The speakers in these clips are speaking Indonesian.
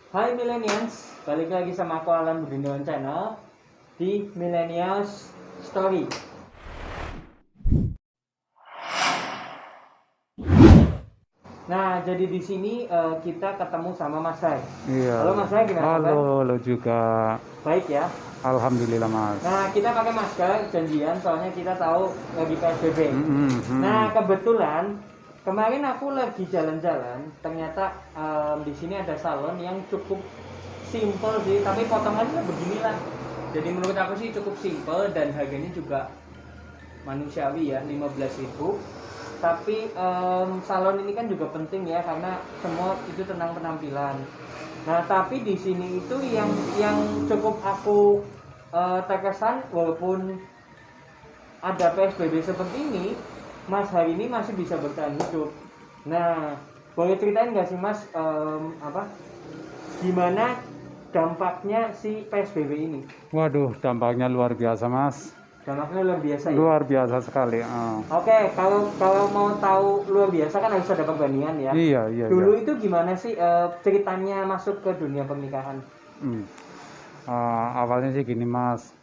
Hai Millennials, balik lagi sama aku Alan Budindawan Channel di Millennials Story. Nah, jadi di sini kita ketemu sama Mas Hai. Iya. Halo Mas Hai, gimana kabar? Halo juga. Baik ya. Alhamdulillah Mas. Nah, kita pakai masker janjian soalnya kita tahu lagi PSBB. Nah, kebetulan kemarin aku lagi jalan-jalan, ternyata di sini ada salon yang cukup simple sih, tapi potongannya beginilah. Jadi menurut aku sih cukup simple dan harganya juga manusiawi ya, 15.000. Tapi salon ini kan juga penting ya karena semua itu tentang penampilan. Nah, tapi di sini itu yang cukup aku terkesan walaupun ada PSBB seperti ini, Mas hari ini masih bisa bertahan hidup. Nah, boleh ceritain nggak sih Mas gimana dampaknya si PSBB ini? Waduh, dampaknya luar biasa Mas. Dampaknya luar biasa ya? Luar biasa sekali. Oke, kalau mau tahu luar biasa kan harus ada perbandingan ya. Iya. Dulu itu gimana sih ceritanya masuk ke dunia pernikahan? Awalnya sih gini Mas.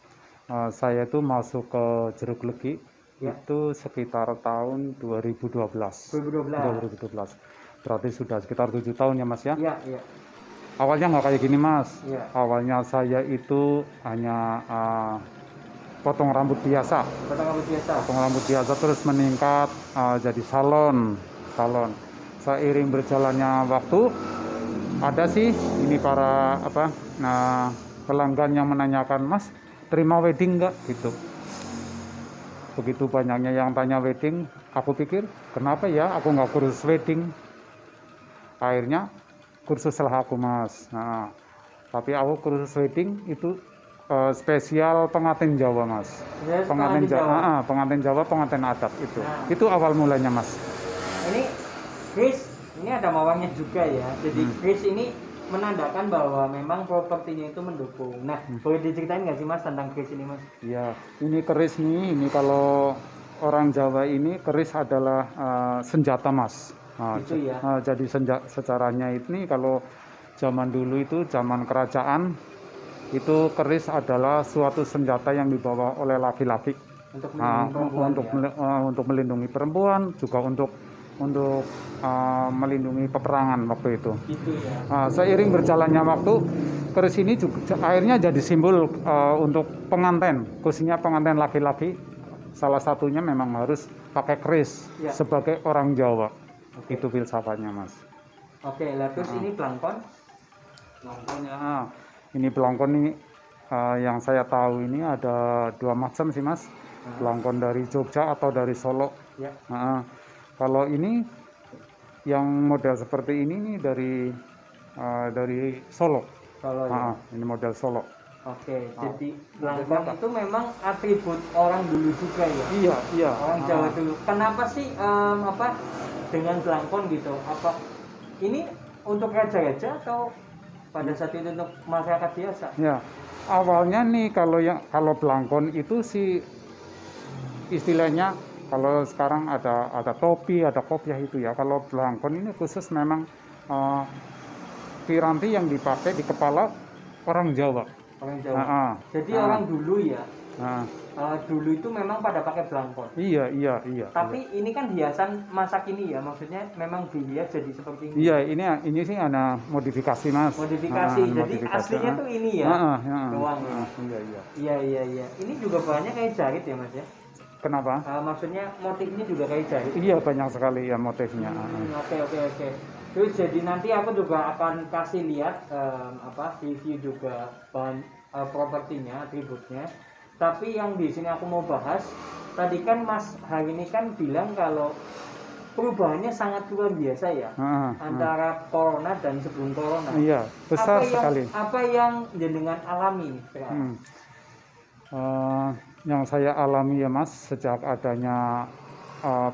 Saya tuh masuk ke Jeruk Legi Ya. itu sekitar tahun 2012. 2012. Berarti sudah sekitar 7 tahun ya Mas ya. Iya. Awalnya nggak kayak gini Mas. Iya. Awalnya saya itu hanya potong rambut biasa. Potong rambut biasa terus meningkat jadi salon. Seiring berjalannya waktu ada sih ini para pelanggan yang menanyakan, Mas terima wedding nggak gitu. Begitu banyaknya yang tanya wedding, aku pikir kenapa ya aku nggak kursus wedding. Akhirnya kursus lah aku Mas. Tapi aku kursus wedding itu spesial pengantin Jawa Mas. Pengantin Jawa, pengantin adat itu. Itu awal mulanya Mas. Ini Chris, ini ada mawangnya juga ya. Jadi Chris ini menandakan bahwa memang propertinya itu mendukung. Nah, boleh diceritain nggak sih Mas tentang Chris ini Mas? Iya, ini keris nih. Ini kalau orang Jawa ini keris adalah senjata Mas. Gitu ya. Jadi secaranya ini kalau zaman dulu itu zaman kerajaan itu keris adalah suatu senjata yang dibawa oleh laki-laki untuk melindungi perempuan, juga untuk melindungi peperangan waktu itu. Gitu ya. Seiring berjalannya waktu, keris ini juga akhirnya jadi simbol untuk pengantin, khususnya pengantin laki-laki. Salah satunya memang harus pakai keris sebagai orang Jawa. Itu filsafatnya Mas. Oke, terus ini pelangkon? Pelangkonnya, ini pelangkon ini yang saya tahu ini ada 2 macam sih Mas. Pelangkon dari Jogja atau dari Solo. Ya. Kalau ini yang model seperti ini nih dari Solo. Ya. Ini model Solo. Oke, jadi pelangkon itu memang atribut orang dulu juga ya? Iya. Orang Jawa dulu. Kenapa sih dengan pelangkon gitu? Apa ini untuk raja-raja atau pada saat itu untuk masyarakat biasa? Ya, awalnya nih kalau pelangkon itu sih istilahnya kalau sekarang ada topi, ada kopiah itu ya. Kalau pelangkon ini khusus memang piranti yang dipakai di kepala orang Jawa. Orang Jawa. Jadi orang dulu ya. Dulu itu memang pada pakai belangkon. Iya. Tapi ini kan hiasan masa kini ya, maksudnya memang dihias jadi seperti ini. Iya, ini sih ada modifikasi Mas. Modifikasi, jadi aslinya tuh ini ya. Doang ya. Iya. Ini juga banyak kayak jahit ya Mas ya. Kenapa? Maksudnya motifnya juga kayak jahit. Iya, banyak sekali ya motifnya. Oke. Terus jadi nanti aku juga akan kasih lihat review juga bahan propertinya, atributnya. Tapi yang di sini aku mau bahas, tadi kan Mas hari ini kan bilang kalau perubahannya sangat luar biasa ya antara corona dan sebelum corona. Iya, besar sekali. Apa yang jenengan alami sekarang? Yang saya alami ya Mas sejak adanya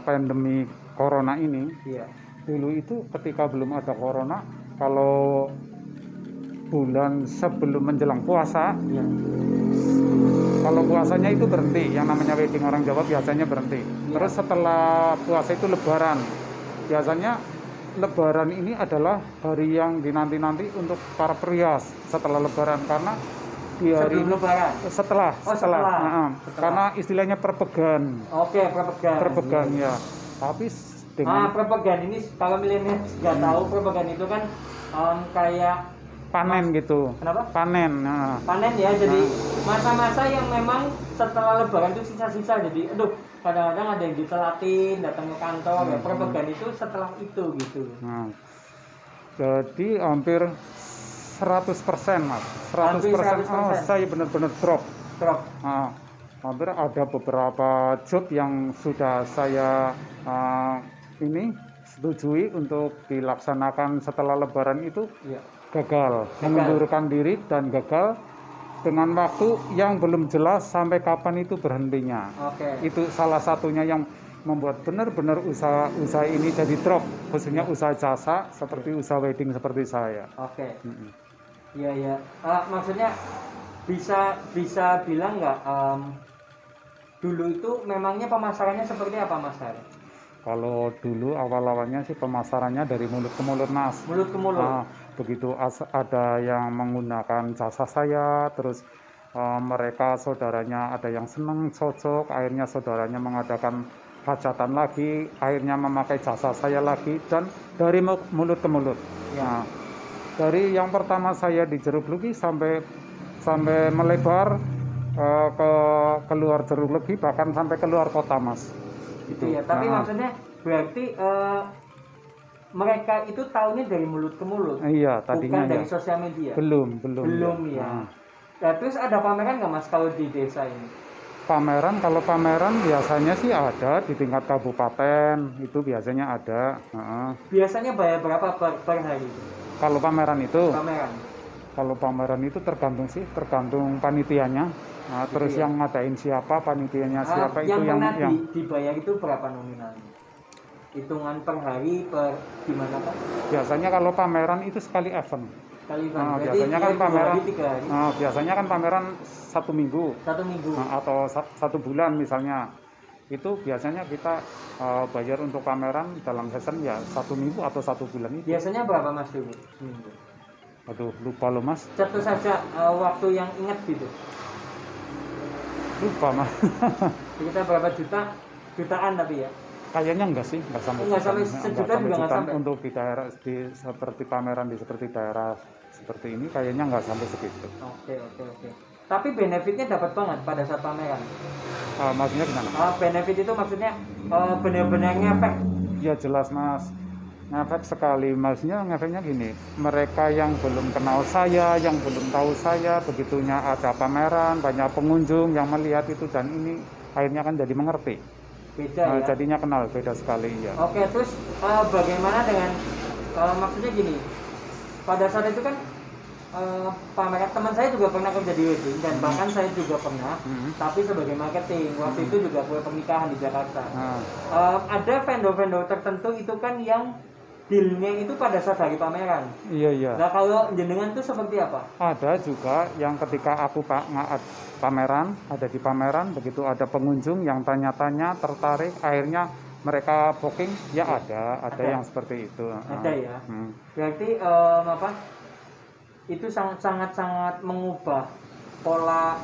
pandemi corona ini. Iya. Dulu itu ketika belum ada corona, kalau bulan sebelum menjelang puasa, kalau puasanya itu berhenti, yang namanya wedding orang Jawa biasanya berhenti. Terus setelah puasa itu lebaran, biasanya Lebaran ini adalah hari yang dinanti-nanti untuk para perias setelah Lebaran, karena di hari Sebelum Lebaran. setelah Oh, setelah. karena istilahnya perpegan. Oke, perpegan. Perpegan ya. Tapi dengan perpegan ini kalau milenial nggak tahu, perpegan itu kan kayak panen gitu. Kenapa? Panen. Nah. Panen ya, jadi masa-masa yang memang setelah Lebaran itu sisa-sisa. Jadi, kadang-kadang ada yang ditelatin, datang ke kantor. Ya, perpegan itu setelah itu gitu. Nah, jadi hampir 100% Mas. 100%. Oh, saya benar-benar drop. Nah, hampir ada beberapa job yang sudah saya ini setujui untuk dilaksanakan setelah Lebaran itu gagal, mengundurkan diri dan gagal dengan waktu yang belum jelas sampai kapan itu berhentinya. Itu salah satunya yang membuat benar-benar usaha ini jadi drop, khususnya usaha jasa seperti usaha wedding seperti saya. Iya. Maksudnya bisa bilang nggak dulu itu memangnya pemasarannya seperti apa, Mas Har? Kalau dulu awal-awalnya sih pemasarannya dari mulut ke mulut, Mas. Mulut ke mulut. Nah, begitu ada yang menggunakan jasa saya, terus mereka saudaranya ada yang senang cocok, akhirnya saudaranya mengadakan hajatan lagi, akhirnya memakai jasa saya lagi, dan dari mulut ke mulut. Nah, dari yang pertama saya di Jeruk Legi sampai melebar ke luar Jeruk Legi, bahkan sampai keluar kota, Mas. Itu ya, tapi maksudnya berarti mereka itu tahunya dari mulut ke mulut. Iya, tadinya bukan dari sosial media. Belum ya. Nah, terus ada pameran nggak, Mas, kalau di desa ini? Kalau pameran biasanya sih ada di tingkat kabupaten, itu biasanya ada. Biasanya bayar berapa per hari? Kalau pameran itu? Kalau pameran itu tergantung panitianya. Nah, terus yang ngadain siapa, panitianya siapa, itu yang dibayar itu berapa nominalnya? Hitungan per hari, per gimana, Pak? Biasanya kalau pameran itu sekali event. Biasanya kan pameran 1 minggu. 1 minggu. Atau 1 bulan misalnya. Itu biasanya kita bayar untuk pameran dalam season ya 1 minggu atau 1 bulan itu. Biasanya berapa, Mas, dulu seminggu? Aduh, lupa loh, Mas. Cetus saja waktu yang ingat gitu. Lupa, Mas. Kita berapa jutaan tapi ya? Kayaknya enggak sampai sejuta juga enggak sampai. Untuk di daerah seperti pameran seperti daerah seperti ini kayaknya enggak sampai segitu. Oke. Tapi benefitnya dapat banget pada saat pameran. Maksudnya gimana? Benefit itu maksudnya benar-benar ngefek. Ya jelas, Mas. Ngefek sekali. Maksudnya ngefeknya gini, mereka yang belum kenal saya, yang belum tahu saya, begitunya ada pameran, banyak pengunjung yang melihat itu dan ini akhirnya kan jadi mengerti. Beda ya? Jadinya kenal, beda sekali ya. Oke, terus bagaimana dengan maksudnya gini, pada saat itu kan pameran, teman saya juga pernah kerja di wedding dan bahkan saya juga pernah, tapi sebagai marketing. Waktu itu juga kue pernikahan di Jakarta. Ada vendor-vendor tertentu itu kan yang dealnya itu pada saat hari pameran. Iya. Nah, kalau jenengan itu seperti apa? Ada juga yang ketika aku pameran, ada di pameran, begitu ada pengunjung yang tanya-tanya, tertarik, akhirnya mereka booking, ya ada yang seperti itu. Ada ya. Berarti itu sangat mengubah pola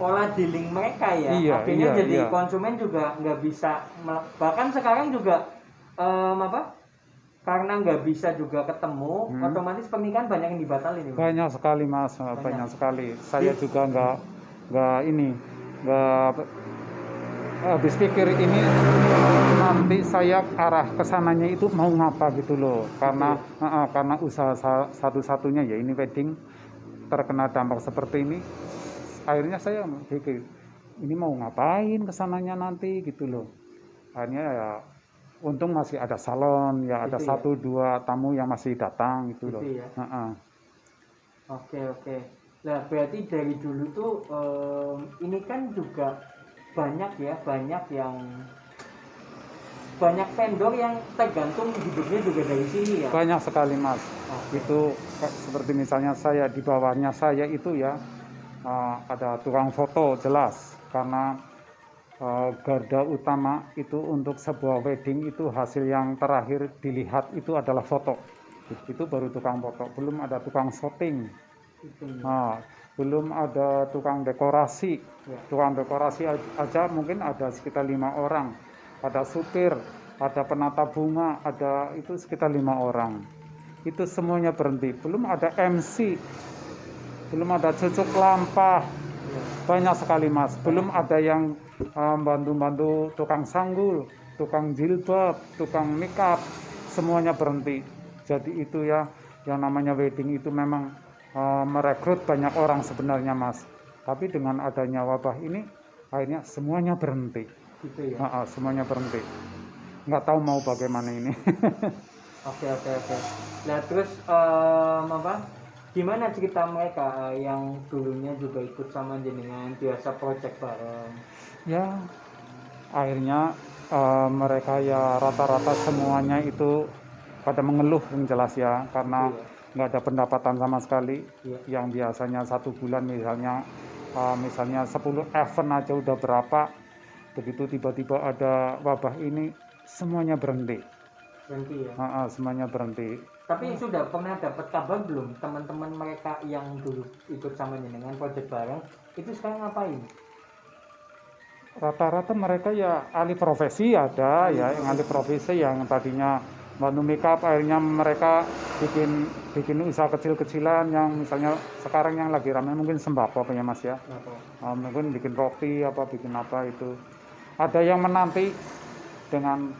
pola dealing mereka ya. Akhirnya jadi konsumen juga nggak bisa, bahkan sekarang juga karena nggak bisa juga ketemu, otomatis pernikahan banyak yang dibatalin. Banyak sekali, Mas, banyak sekali. Saya juga nggak habis pikir ini nanti saya arah kesananya itu mau ngapa gitu loh, karena usaha satu-satunya ya ini wedding terkena dampak seperti ini. Akhirnya saya pikir ini mau ngapain kesananya nanti gitu loh. Akhirnya ya untung masih ada salon ya, ada 1-2 tamu yang masih datang gitu loh. Ya? Oke. Nah, berarti dari dulu tuh ini kan juga banyak vendor yang tergantung hidupnya juga dari sini ya. Banyak sekali, Mas. Itu seperti misalnya saya, di bawahnya saya itu ya ada tukang foto, jelas, karena garda utama itu untuk sebuah wedding itu hasil yang terakhir dilihat itu adalah foto. Itu baru tukang foto, belum ada tukang shooting. Nah, belum ada tukang dekorasi. Tukang dekorasi aja mungkin ada sekitar 5 orang. Ada supir, ada penata bunga, ada itu sekitar 5 orang. Itu semuanya berhenti. Belum ada MC, belum ada cucuk lampah, banyak sekali mas. Belum ada yang bantu-bantu tukang sanggul, tukang jilbab, tukang makeup, semuanya berhenti. Jadi itu ya, yang namanya wedding itu memang merekrut banyak orang sebenarnya mas. Tapi dengan adanya wabah ini, akhirnya semuanya berhenti. Gitu ya? Semuanya berhenti. Nggak tahu mau bagaimana ini. Oke. Nah terus gimana cerita mereka yang dulunya juga ikut sama jenengan biasa project bareng? Ya, akhirnya mereka ya rata-rata semuanya itu pada mengeluh yang jelas ya, karena nggak ada pendapatan sama sekali. Yang biasanya 1 bulan misalnya 10 event aja udah berapa, begitu tiba-tiba ada wabah ini semuanya berhenti ya? Semuanya berhenti. Tapi sudah pernah dapat kabar belum teman-teman mereka yang dulu ikut sama jenengan project bareng itu sekarang ngapain? Rata-rata mereka ya ahli profesi ada ya, yang ahli profesi yang tadinya bantu makeup, akhirnya mereka bikin usaha kecil-kecilan yang misalnya sekarang yang lagi ramai mungkin sembako punya mas ya. Mungkin bikin roti apa, bikin apa itu. Ada yang menanti dengan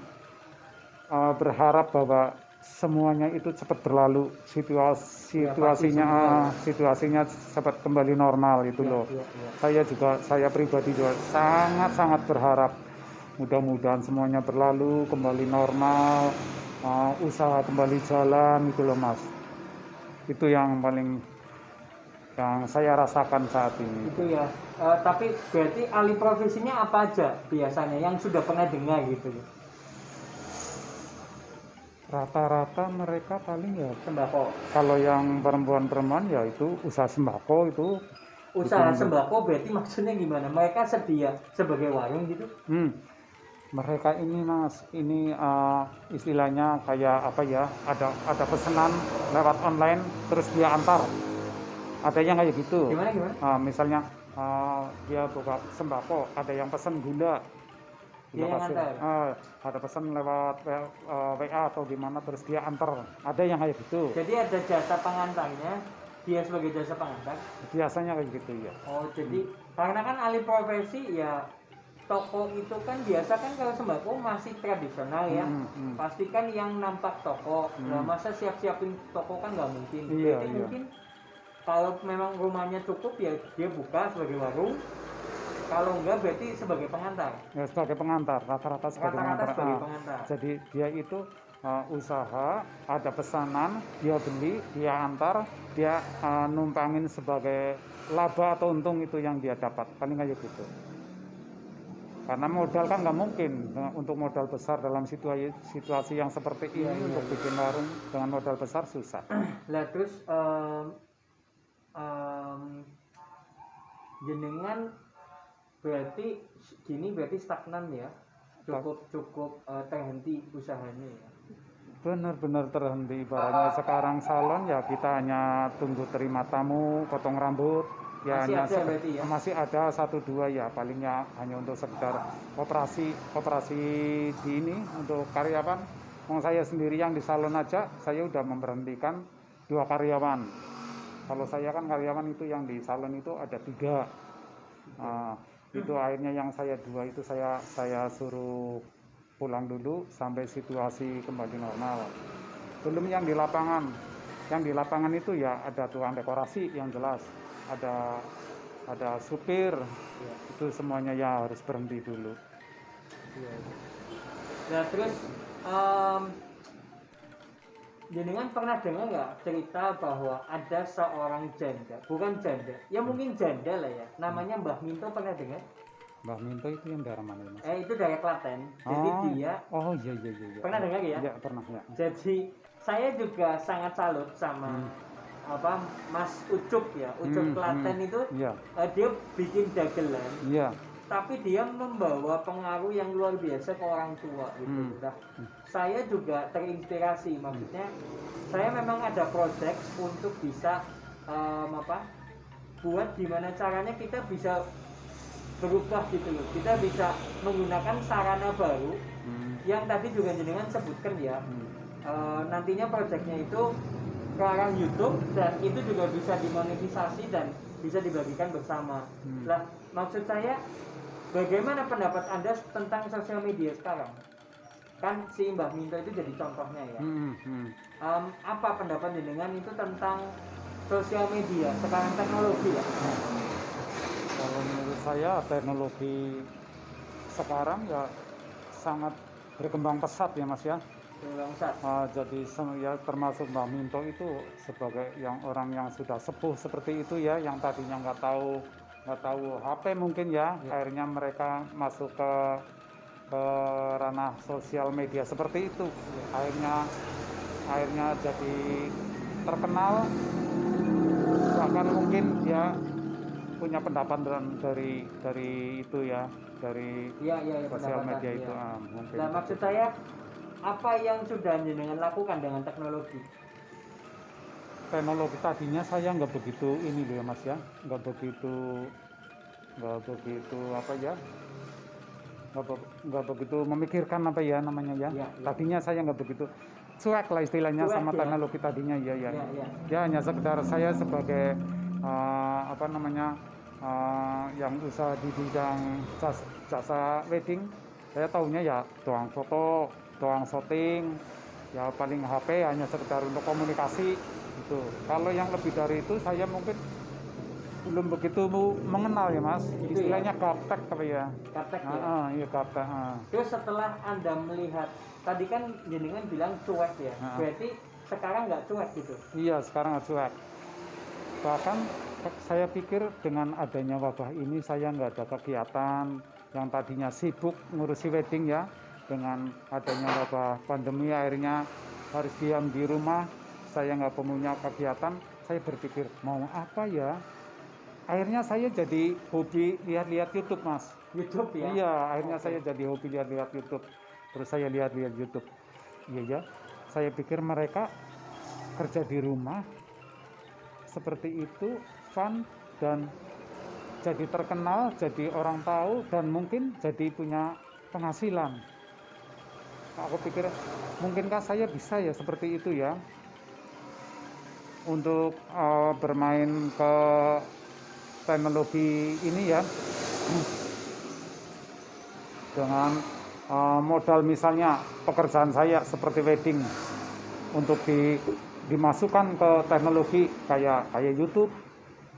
berharap bahwa semuanya itu cepat berlalu, situasinya cepat kembali normal itu loh. Saya pribadi juga sangat berharap mudah-mudahan semuanya berlalu, kembali normal, usaha kembali jalan itu loh mas. Itu yang paling yang saya rasakan saat ini. Itu ya. Tapi berarti alih profesinya apa aja biasanya yang sudah pernah dengar gitu? Rata-rata mereka paling ya sembako. Kalau yang perempuan ya itu usaha sembako itu. Usaha sembako berarti maksudnya gimana? Mereka sedia sebagai warung gitu? Mereka ini mas, ini istilahnya kayak apa ya? Ada pesanan lewat online terus dia antar. Ada yang kayak gitu. Gimana? Misalnya dia buka sembako, ada yang pesan gula. Ada pesan lewat WA atau gimana terus dia antar, ada yang kayak gitu. Jadi ada jasa pengantarnya, dia sebagai jasa pengantar biasanya kayak gitu ya. Jadi karena kan alih profesi ya, toko itu kan biasa kan kalau sembako masih tradisional ya. Pasti kan yang nampak toko. Nah masa siapin toko kan nggak mungkin. Jadi mungkin kalau memang rumahnya cukup ya dia buka sebagai warung. Kalau enggak berarti sebagai pengantar. Ya sebagai pengantar, rata-rata sebagai pengantar. Jadi dia itu usaha, ada pesanan, dia beli, dia antar, dia numpangin sebagai laba atau untung itu yang dia dapat, paling kayak gitu. Karena modal kan nggak mungkin untuk modal besar dalam situasi yang seperti ini untuk bikin warung dengan modal besar susah. Lah terus jenengan berarti berarti stagnan ya, cukup terhenti usahanya ya. Benar-benar terhenti. Ibaratnya sekarang salon ya kita hanya tunggu terima tamu, potong rambut ya, masih ada 1-2 ya, palingnya hanya untuk sekedar operasi di ini untuk karyawan. Saya sendiri yang di salon aja saya udah memberhentikan 2 karyawan. Kalau saya kan karyawan itu yang di salon itu ada 3. Itu akhirnya yang saya 2 itu saya suruh pulang dulu sampai situasi kembali normal. Belum yang di lapangan itu ya ada tukang dekorasi yang jelas, ada supir, itu semuanya ya harus berhenti dulu. Nah terus jenengan pernah dengar nggak cerita bahwa ada seorang bukan janda, ya mungkin janda lah ya, namanya Mbah Minto, pernah dengar? Mbah Minto itu yang daerah mana mas? Itu dari Klaten. Jadi dia. Iya. Pernah dengar ya? Iya pernah ya. Jadi saya juga sangat salut sama Mas Ucup ya, Ucup Klaten itu. Dia bikin dagelan. tapi dia membawa pengaruh yang luar biasa ke orang tua gitu. Nah, saya juga terinspirasi, maksudnya saya memang ada project untuk bisa buat gimana caranya kita bisa berubah gitu loh. Kita bisa menggunakan sarana baru yang tadi juga jenengan sebutkan ya. Nantinya projectnya itu ke arah YouTube dan itu juga bisa dimonetisasi dan bisa dibagikan bersama. Lah, maksud saya bagaimana pendapat Anda tentang sosial media sekarang? Kan si Mbah Minto itu jadi contohnya ya. Apa pendapat jenengan itu tentang sosial media sekarang, teknologi ya? Kalau menurut saya teknologi sekarang ya sangat berkembang pesat ya Mas ya. Jadi ya termasuk Mbah Minto itu sebagai orang yang sudah sepuh seperti itu ya, yang tadinya nggak tahu HP mungkin ya, akhirnya mereka masuk ke ranah sosial media seperti itu, akhirnya jadi terkenal, bahkan mungkin dia punya pendapatan dari itu ya, dari sosial media itu. Mungkin. Nah, maksud saya apa yang sudah jenengan lakukan dengan teknologi? Teknologi tadinya saya nggak begitu ini loh ya Mas ya, nggak begitu memikirkan apa ya namanya ya. Tadinya saya nggak begitu cuek lah istilahnya sama teknologi tadinya ya. Ya hanya sekedar saya sebagai yang usaha di bidang jasa wedding, saya tahunya ya doang foto, doang shooting, ya paling HP hanya sekedar untuk komunikasi gitu. Kalau yang lebih dari itu saya mungkin belum begitu mengenal ya Mas, istilahnya gaptek tapi ya. Gaptek ya? Iya gaptek. Terus setelah Anda melihat, tadi kan jenengan bilang cuek ya, berarti sekarang nggak cuek gitu? Iya sekarang nggak cuek. Bahkan saya pikir dengan adanya wabah ini saya nggak ada kegiatan, yang tadinya sibuk ngurusi wedding ya, dengan adanya wabah pandemi akhirnya harus diam di rumah, saya nggak punya kegiatan, saya berpikir mau apa ya, akhirnya saya jadi hobi lihat-lihat YouTube Mas. YouTube ya? Iya, akhirnya saya jadi hobi lihat-lihat YouTube, terus saya lihat-lihat YouTube. Iya, saya pikir mereka kerja di rumah seperti itu fun dan jadi terkenal, jadi orang tahu dan mungkin jadi punya penghasilan. Aku pikir mungkinkah saya bisa ya seperti itu ya, untuk bermain ke teknologi ini ya, dengan modal misalnya pekerjaan saya seperti wedding untuk dimasukkan ke teknologi kayak YouTube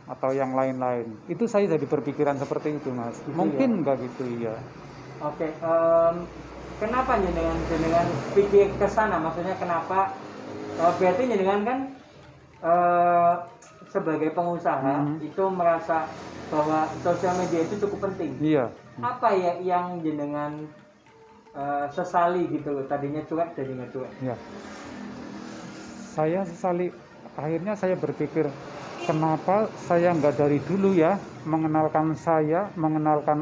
atau yang lain-lain. Itu saya jadi berpikiran seperti itu Mas. Gitu mungkin enggak ya? Gitu ya. Oke, kenapa jenengan pikir ke sana? Maksudnya kenapa? Berarti jenengan kan sebagai pengusaha itu merasa bahwa sosial media itu cukup penting. Iya. Apa ya yang jenengan sesali gitu loh? Tadinya cuek jadi nggak cuek. Iya. Saya sesali, akhirnya saya berpikir kenapa saya nggak dari dulu ya mengenalkan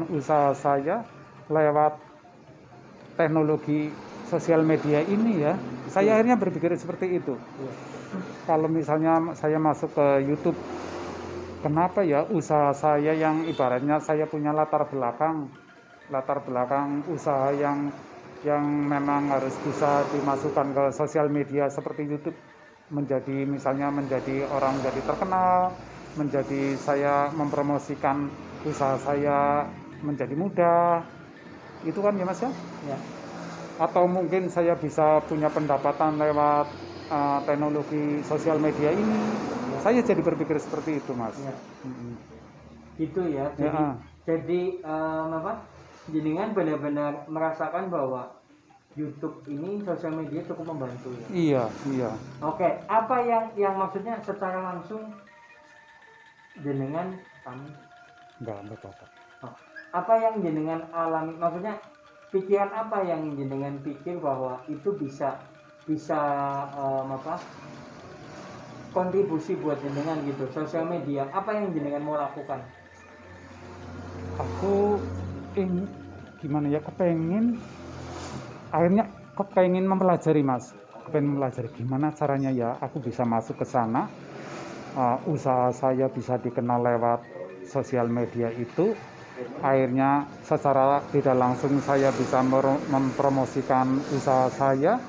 usaha saya lewat teknologi sosial media ini ya. Saya akhirnya berpikir seperti itu. Kalau misalnya saya masuk ke YouTube, kenapa ya usaha saya yang ibaratnya saya punya latar belakang usaha yang memang harus bisa dimasukkan ke sosial media seperti YouTube, menjadi orang jadi terkenal, menjadi saya mempromosikan usaha saya menjadi mudah, itu kan ya Mas ya? Ya. Atau mungkin saya bisa punya pendapatan lewat teknologi sosial media ini. Ya. Saya jadi berpikir seperti itu Mas. Ya. Gitu ya. Jadi jenengan benar-benar merasakan bahwa YouTube ini sosial media cukup membantu ya. Iya. Oke, apa yang maksudnya secara langsung jenengan enggak apa-apa. Apa yang jenengan alami? Maksudnya pikiran apa yang jenengan pikir bahwa itu bisa kontribusi buat jenengan gitu, sosial media. Apa yang jenengan mau lakukan? Aku ini gimana ya, akhirnya kepengen mempelajari Mas, kepengen mempelajari gimana caranya ya aku bisa masuk ke sana, usaha saya bisa dikenal lewat sosial media itu. Akhirnya secara tidak langsung saya bisa mempromosikan usaha saya.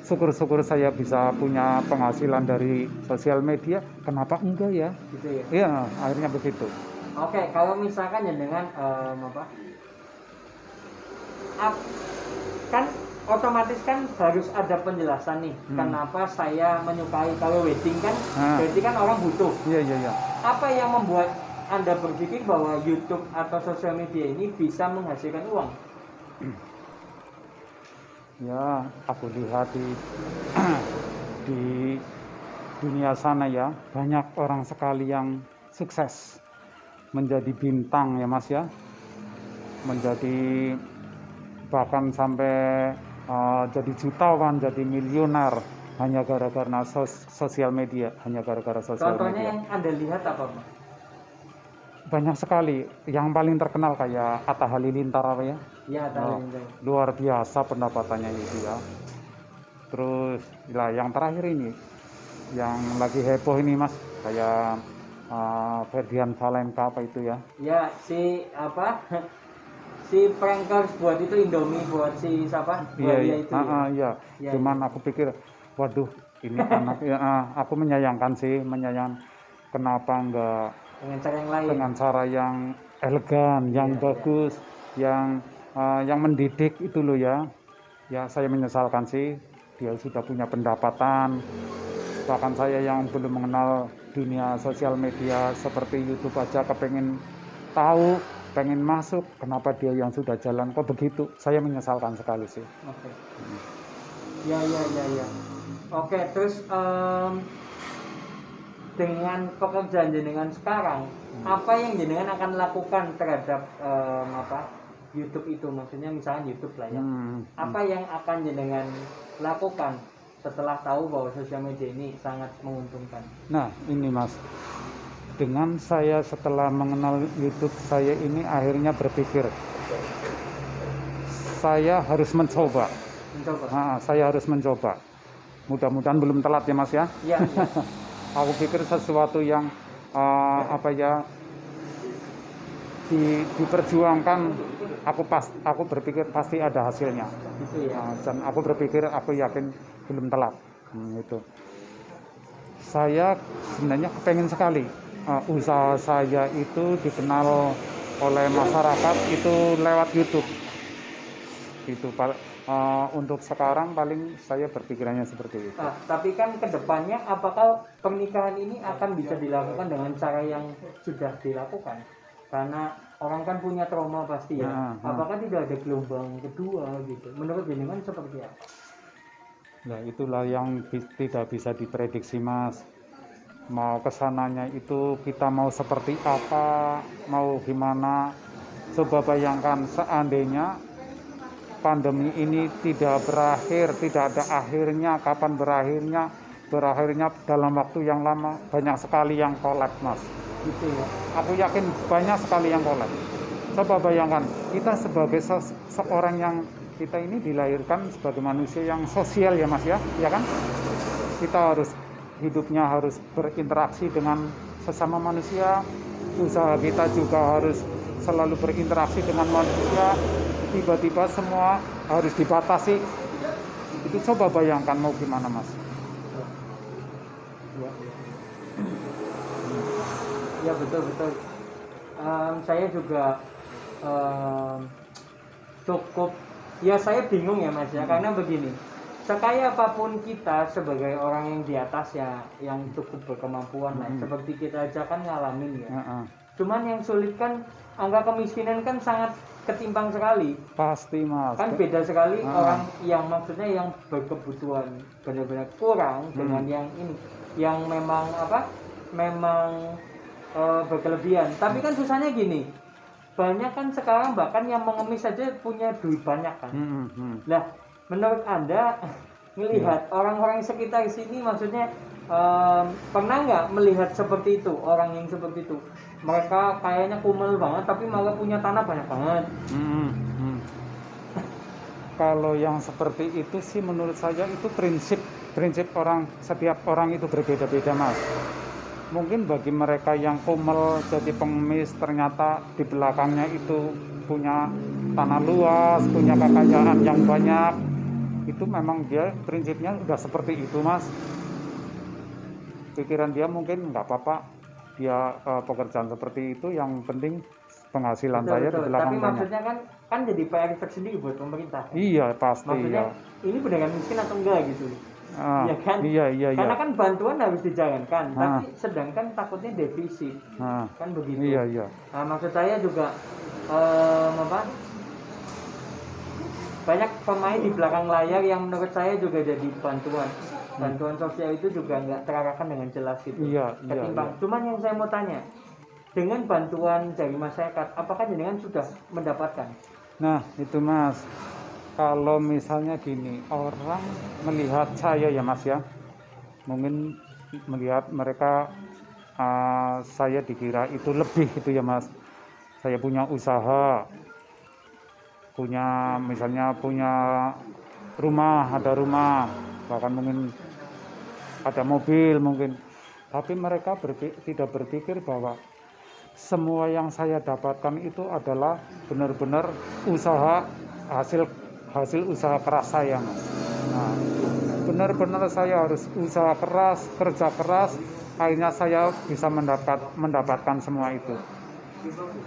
Syukur-syukur saya bisa punya penghasilan dari sosial media, kenapa enggak ya? Gitu ya. Iya, akhirnya begitu. Oke, kalau misalkan ya dengan kan otomatis kan harus ada penjelasan nih, kenapa saya menyukai, kalau wedding kan berarti kan orang butuh. Iya. Apa yang membuat Anda berpikir bahwa YouTube atau sosial media ini bisa menghasilkan uang? Ya, aku lihat di dunia sana ya, banyak orang sekali yang sukses menjadi bintang ya Mas ya, menjadi bahkan sampai jadi jutawan, jadi miliuner hanya gara-gara sosial media, hanya gara-gara sosial media. Contohnya yang Anda lihat apa Mas? Banyak sekali, yang paling terkenal kayak Atta Halilintar apa ya? Iya, Atta Halilintar. Luar biasa pendapatannya itu ya. Terus lah yang terakhir ini, yang lagi heboh ini Mas, kayak Ferdian Valenka apa itu ya? Ya, si prankers buat itu Indomie buat si siapa? Iya. Ya, Cuman aku pikir, waduh, ini anak ya, aku menyayangkan kenapa enggak dengan cara yang lain, dengan cara yang elegan, yang bagus, yang mendidik itu loh ya. Ya saya menyesalkan sih, dia sudah punya pendapatan. Bahkan saya yang belum mengenal dunia sosial media seperti YouTube aja kepengen tahu, pengen masuk, kenapa dia yang sudah jalan kok begitu? Saya menyesalkan sekali sih. Oke. Ya. Oke, terus dengan pekerjaan jenengan sekarang, apa yang jenengan akan lakukan terhadap YouTube itu? Maksudnya misalnya YouTube lah ya. Apa yang akan jenengan lakukan setelah tahu bahwa sosial media ini sangat menguntungkan? Nah, ini Mas, dengan saya setelah mengenal YouTube, saya ini akhirnya berpikir saya harus mencoba. Saya harus mencoba. Mudah-mudahan belum telat ya Mas ya. Iya. Aku pikir sesuatu yang diperjuangkan, aku berpikir pasti ada hasilnya. Gitu ya. Dan aku yakin belum telat. Itu. Saya sebenarnya kepengen sekali usaha saya itu dikenal oleh masyarakat itu lewat YouTube. Itu untuk sekarang paling saya berpikirannya seperti itu. Tapi kan kedepannya apakah pernikahan ini akan bisa dilakukan dengan cara yang sudah dilakukan? Karena orang kan punya trauma pasti ya. Apakah tidak ada gelombang kedua gitu? Menurut jenengan seperti apa? Nah itulah yang tidak bisa diprediksi Mas. Mau kesananya itu kita mau seperti apa, mau gimana. Coba bayangkan seandainya pandemi ini tidak berakhir, tidak ada akhirnya, kapan berakhirnya? Berakhirnya dalam waktu yang lama, banyak sekali yang kolaps Mas. Gitu ya. Aku yakin banyak sekali yang kolaps. Coba bayangkan, kita sebagai seorang yang kita ini dilahirkan sebagai manusia yang sosial ya Mas ya, ya kan? Kita hidupnya harus berinteraksi dengan sesama manusia, usaha kita juga harus selalu berinteraksi dengan manusia. Tiba-tiba semua harus dibatasi. Itu coba bayangkan mau gimana Mas? Ya betul. Saya juga cukup, ya saya bingung ya Mas ya, karena begini, sekaya apapun kita sebagai orang yang di atas ya, yang cukup berkemampuan lah, seperti kita aja kan ngalamin ya. Cuman yang sulit kan angka kemiskinan kan sangat ketimpang sekali. Pasti Mas. Kan beda sekali orang yang maksudnya yang berkebutuhan benar-benar kurang dengan yang ini, yang memang berkelebihan. Tapi kan susahnya gini, banyak kan sekarang bahkan yang mengemis saja punya duit banyak kan. Nah, menurut Anda ngelihat orang-orang sekitar sini, maksudnya pernah nggak melihat seperti itu, orang yang seperti itu? Mereka kayaknya kumel banget tapi malah punya tanah banyak banget. Kalau yang seperti itu sih menurut saya itu prinsip orang, setiap orang itu berbeda-beda Mas. Mungkin bagi mereka yang kumel jadi pengemis, ternyata di belakangnya itu punya tanah luas, punya kekayaan yang banyak, itu memang dia prinsipnya udah seperti itu Mas. Pikiran dia mungkin nggak apa-apa dia pekerjaan seperti itu, yang penting penghasilan saya di belakang tapi banyak. maksudnya kan jadi PR tersendiri buat pemerintah. Iya pasti. Maksudnya ini beneran miskin atau enggak gitu. Iya kan? Iya. Karena kan bantuan harus dijalankan, tapi sedangkan takutnya defisit. Kan begitu. Iya. Nah, maksud saya juga banyak pemain di belakang layar yang menurut saya juga jadi bantuan sosial itu juga nggak terarahkan dengan jelas gitu. Iya. Cuman yang saya mau tanya, dengan bantuan dari masyarakat, apakah jenengan sudah mendapatkan? Nah itu Mas, kalau misalnya gini, orang melihat saya ya Mas ya, mungkin melihat mereka saya dikira itu lebih itu ya Mas. Saya punya usaha, misalnya punya rumah, ada rumah, bahkan mungkin ada mobil mungkin. Tapi mereka tidak berpikir bahwa semua yang saya dapatkan itu adalah benar-benar usaha, hasil usaha keras saya Mas. Nah, benar-benar saya harus usaha keras, kerja keras, akhirnya saya bisa mendapatkan semua itu.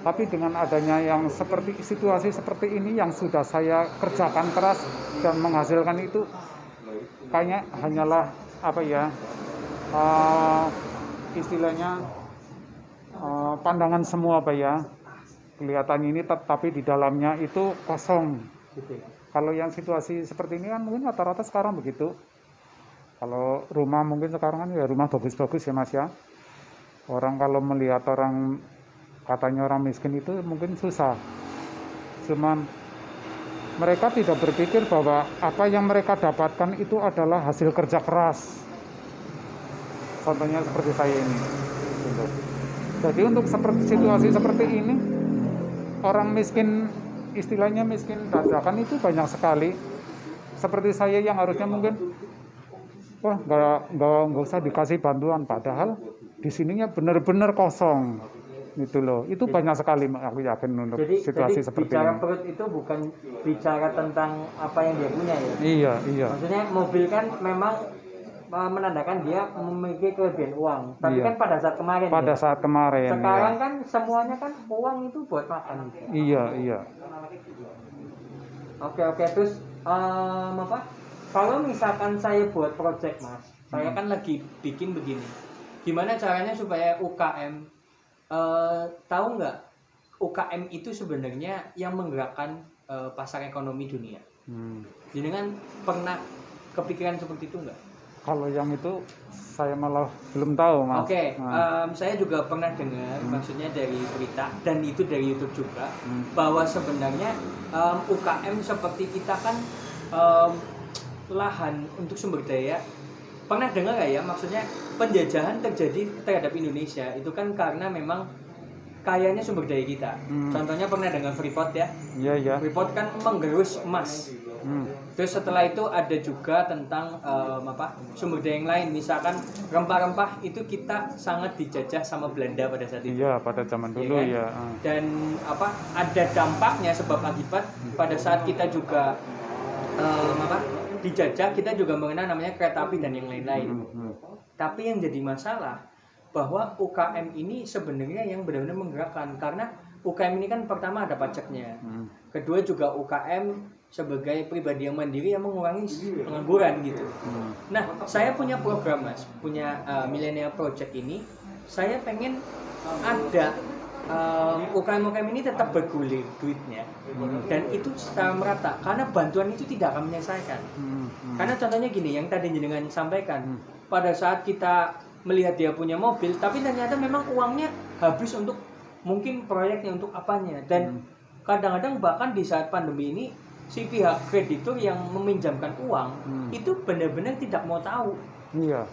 Tapi dengan adanya yang seperti situasi seperti ini yang sudah saya kerjakan keras dan menghasilkan itu, kayaknya hanyalah istilahnya pandangan semua kelihatan ini, tapi di dalamnya itu kosong. Kalau yang situasi seperti ini kan mungkin rata-rata sekarang begitu. Kalau rumah mungkin sekarang kan ya rumah bagus-bagus ya Mas ya. Orang kalau melihat orang katanya orang miskin itu mungkin susah. Cuman mereka tidak berpikir bahwa apa yang mereka dapatkan itu adalah hasil kerja keras. Contohnya seperti saya ini. Jadi untuk situasi seperti ini, orang miskin, istilahnya miskin dadakan itu banyak sekali. Seperti saya yang harusnya mungkin nggak usah dikasih bantuan, padahal di sininya benar-benar kosong. Gitu loh, itu banyak sekali aku yakin untuk situasi seperti bicara ini. Perut itu bukan bicara tentang apa yang dia punya ya. Iya. Maksudnya mobil kan memang menandakan dia memiliki kelebihan uang, tapi kan pada saat kemarin. Sekarang kan semuanya kan uang itu buat makan. Iya. Oke, terus kalau misalkan saya buat project Mas, saya kan lagi bikin begini. Gimana caranya supaya UKM tahu nggak, UKM itu sebenarnya yang menggerakkan pasar ekonomi dunia. Jadi kan pernah kepikiran seperti itu nggak? Kalau yang itu saya malah belum tahu Mas. Saya juga pernah dengar, maksudnya dari berita dan itu dari YouTube juga, bahwa sebenarnya UKM seperti kita kan lahan untuk sumber daya. Pernah dengar nggak ya, maksudnya penjajahan terjadi terhadap Indonesia itu kan karena memang kayanya sumber daya kita. Contohnya pernah dengar Freeport ya? Iya. Freeport kan menggerus emas. Terus setelah itu ada juga tentang sumber daya yang lain, misalkan rempah-rempah itu kita sangat dijajah sama Belanda pada saat itu. Iya, pada zaman dulu ya. Dan ada dampaknya sebab akibat pada saat kita juga dijajah, kita juga mengenal namanya kereta api dan yang lain-lain. Tapi yang jadi masalah bahwa UKM ini sebenarnya yang benar-benar menggerakkan, karena UKM ini kan pertama ada pajaknya, kedua juga UKM sebagai pribadi yang mandiri yang mengurangi pengangguran gitu. Nah, saya punya program Mas, punya Millennial Project ini, saya pengen ada UKM ini tetap bergulir duitnya dan itu secara merata, karena bantuan itu tidak akan menyelesaikan. Karena contohnya gini, yang tadi jenengan sampaikan, pada saat kita melihat dia punya mobil, tapi ternyata memang uangnya habis untuk mungkin proyeknya, untuk apanya. Dan kadang-kadang bahkan di saat pandemi ini si pihak kreditur yang meminjamkan uang itu benar-benar tidak mau tahu. Iya.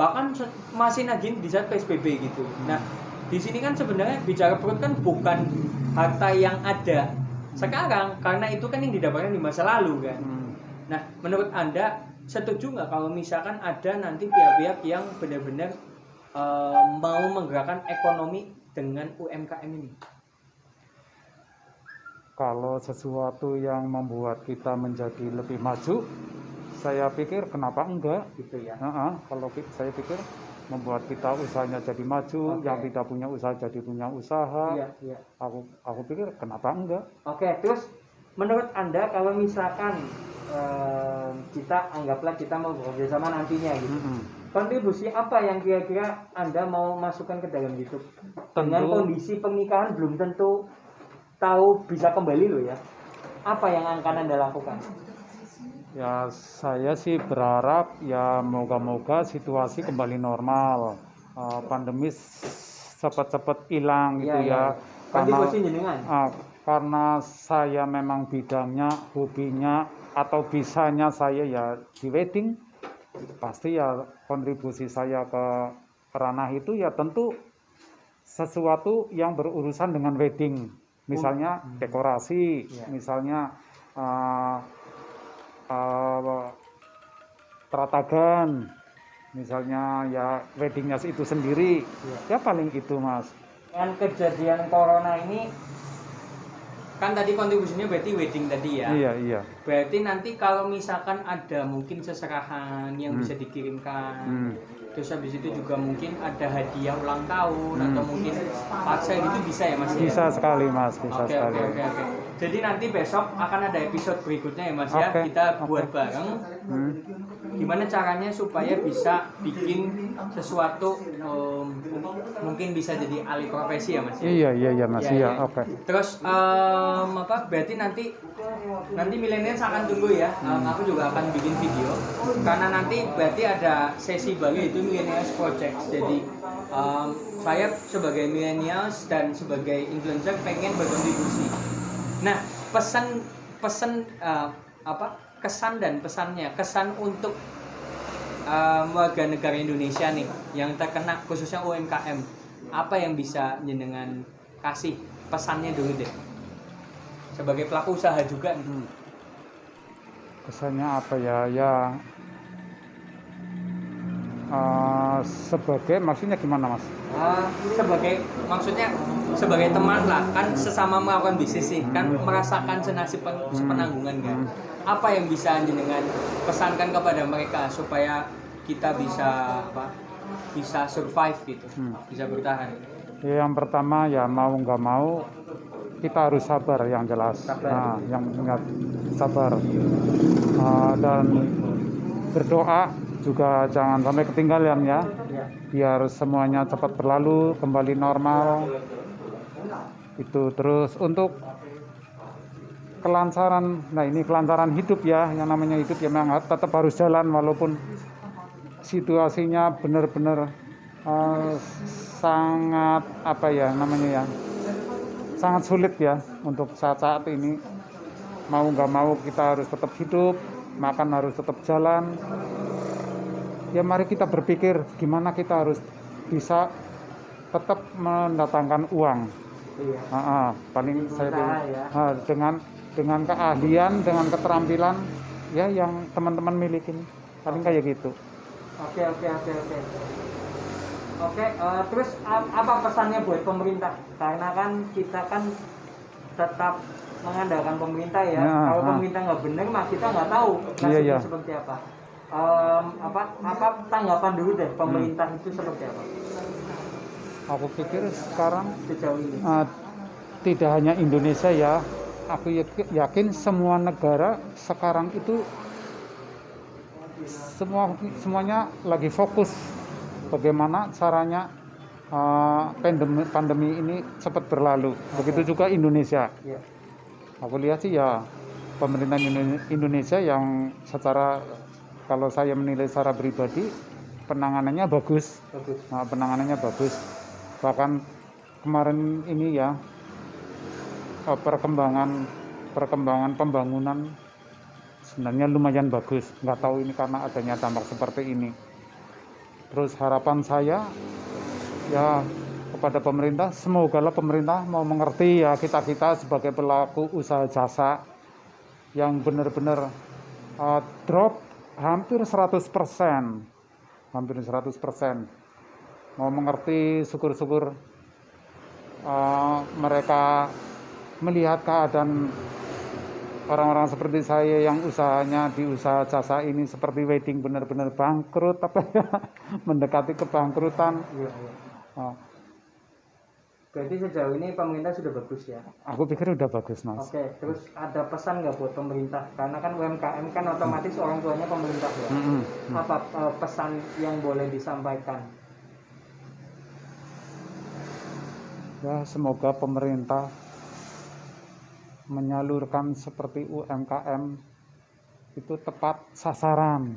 Bahkan masih nagih di saat PSBB gitu. Nah, di sini kan sebenarnya bicara perut kan bukan harta yang ada sekarang, karena itu kan yang didapatkan di masa lalu kan. Nah, menurut Anda setuju nggak kalau misalkan ada nanti pihak-pihak yang benar-benar mau menggerakkan ekonomi dengan UMKM ini? Kalau sesuatu yang membuat kita menjadi lebih maju, saya pikir kenapa enggak Gitu ya. Kalau saya pikir membuat kita usahanya jadi maju, yang tidak punya usaha jadi punya usaha. Iya. Aku pikir kenapa enggak. Oke, terus menurut Anda kalau misalkan kita anggaplah kita mau bekerja sama nantinya gitu, kontribusi apa yang kira-kira Anda mau masukkan ke dalam gitu? Dengan kondisi pernikahan belum tentu tahu bisa kembali loh ya. Apa yang akan Anda lakukan? Ya, saya sih berharap ya moga-moga situasi kembali normal, pandemi cepat-cepat hilang gitu ya. Karena saya memang bidangnya, hobinya atau bisanya saya ya di wedding, pasti ya kontribusi saya ke ranah itu ya tentu sesuatu yang berurusan dengan wedding, misalnya dekorasi, misalnya teratagan, misalnya ya weddingnya itu sendiri, ya paling itu Mas. Dengan kejadian corona ini kan tadi kontribusinya berarti wedding tadi ya. Iya. Berarti nanti kalau misalkan ada mungkin seserahan yang bisa dikirimkan, terus habis itu juga mungkin ada hadiah ulang tahun atau mungkin parcel itu bisa ya Mas? Bisa sekali Mas, bisa sekali. Oke. Jadi nanti besok akan ada episode berikutnya ya Mas ya, kita buat bareng. Gimana caranya supaya bisa bikin sesuatu mungkin bisa jadi alih profesi ya Mas? Iya Mas, iya. Oke. Terus berarti nanti milenial akan tunggu ya. Aku juga akan bikin video karena nanti berarti ada sesi baru itu Millennials Project. Jadi saya sebagai millennials dan sebagai influencer pengen berkontribusi. Nah, kesan dan pesannya, kesan untuk warga negara Indonesia nih yang terkena khususnya UMKM, apa yang bisa jenengan kasih pesannya dulu deh sebagai pelaku usaha juga nih. Kesannya apa ya sebagai maksudnya gimana Mas? Sebagai teman lah, kan sesama melakukan bisnis sih, kan merasakan senasib penanggungan kan. Apa yang bisa jenengan pesankan kepada mereka supaya kita bisa survive gitu, bisa bertahan? Yang pertama ya mau nggak mau kita harus sabar yang jelas. Yang ingat sabar dan berdoa juga jangan sampai ketinggalan ya. Biar semuanya cepat berlalu kembali normal. Itu terus untuk kelancaran. Nah, ini kelancaran hidup ya, yang namanya hidup ya memang tetap harus jalan walaupun situasinya benar-benar sangat sangat sulit ya untuk saat-saat ini. Mau nggak mau kita harus tetap hidup, makan harus tetap jalan. Ya mari kita berpikir gimana kita harus bisa tetap mendatangkan uang. Paling saya dengan keahlian, dengan keterampilan ya yang teman-teman miliki, paling kayak gitu. Oke, terus apa pesannya buat pemerintah? Karena kan kita kan tetap mengandalkan pemerintah ya. Kalau pemerintah nggak benar, mah kita nggak tahu nasibnya seperti apa. Tanggapan dulu deh pemerintah itu seperti apa? Aku pikir sekarang sejauh ini tidak hanya Indonesia ya. Aku yakin semua negara sekarang itu semuanya lagi fokus bagaimana caranya pandemi ini cepat berlalu. Begitu juga Indonesia. Aku lihat sih ya pemerintah Indonesia yang kalau saya menilai secara pribadi penanganannya bagus. Penanganannya bagus. Bahkan kemarin ini ya perkembangan perkembangan pembangunan sebenarnya lumayan bagus. Nggak tahu ini karena adanya dampak seperti ini. Terus harapan saya ya kepada pemerintah, semoga pemerintah mau mengerti ya kita sebagai pelaku usaha jasa yang benar-benar drop hampir 100%. Hampir 100%. Mau mengerti, syukur-syukur mereka melihat keadaan orang-orang seperti saya yang usahanya di usaha jasa ini seperti wedding benar-benar bangkrut mendekati kebangkrutan. Berarti sejauh ini pemerintah sudah bagus ya? Aku pikir udah bagus, Mas. Oke, terus ada pesan nggak buat pemerintah? Karena kan UMKM kan otomatis orang tuanya pemerintah ya. Apa pesan yang boleh disampaikan? Ya, semoga pemerintah menyalurkan seperti UMKM itu tepat sasaran.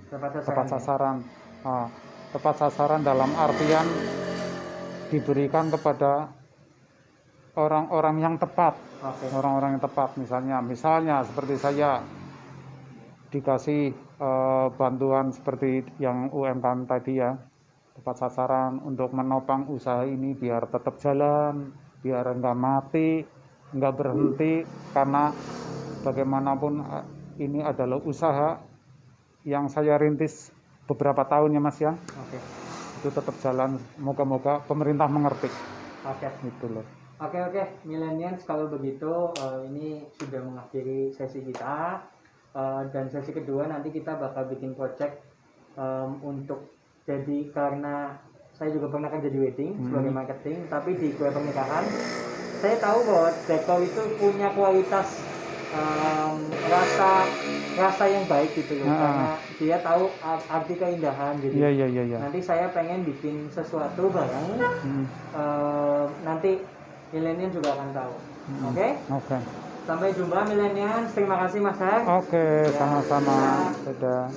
Tepat sasaran dalam artian diberikan kepada orang-orang yang tepat. Orang-orang yang tepat, misalnya seperti saya dikasih bantuan seperti yang UMKM tadi ya, tepat sasaran untuk menopang usaha ini biar tetap jalan, biar enggak mati, enggak berhenti, karena bagaimanapun ini adalah usaha yang saya rintis beberapa tahun ya Mas ya. Itu tetap jalan, moga-moga pemerintah mengerti. Gitu loh. Oke, milenials, kalau begitu ini sudah mengakhiri sesi kita, dan sesi kedua nanti kita bakal bikin project untuk, jadi karena saya juga pernah kan jadi wedding sebagai marketing, tapi di kue pernikahan saya tahu bahwa dekor itu punya kualitas rasa yang baik gitu loh, karena dia tahu arti keindahan. Jadi nanti saya pengen bikin sesuatu bareng, nanti milenial juga akan tahu. Oke. Sampai jumpa milenial. Terima kasih Mas Har. Sama-sama. Dadah.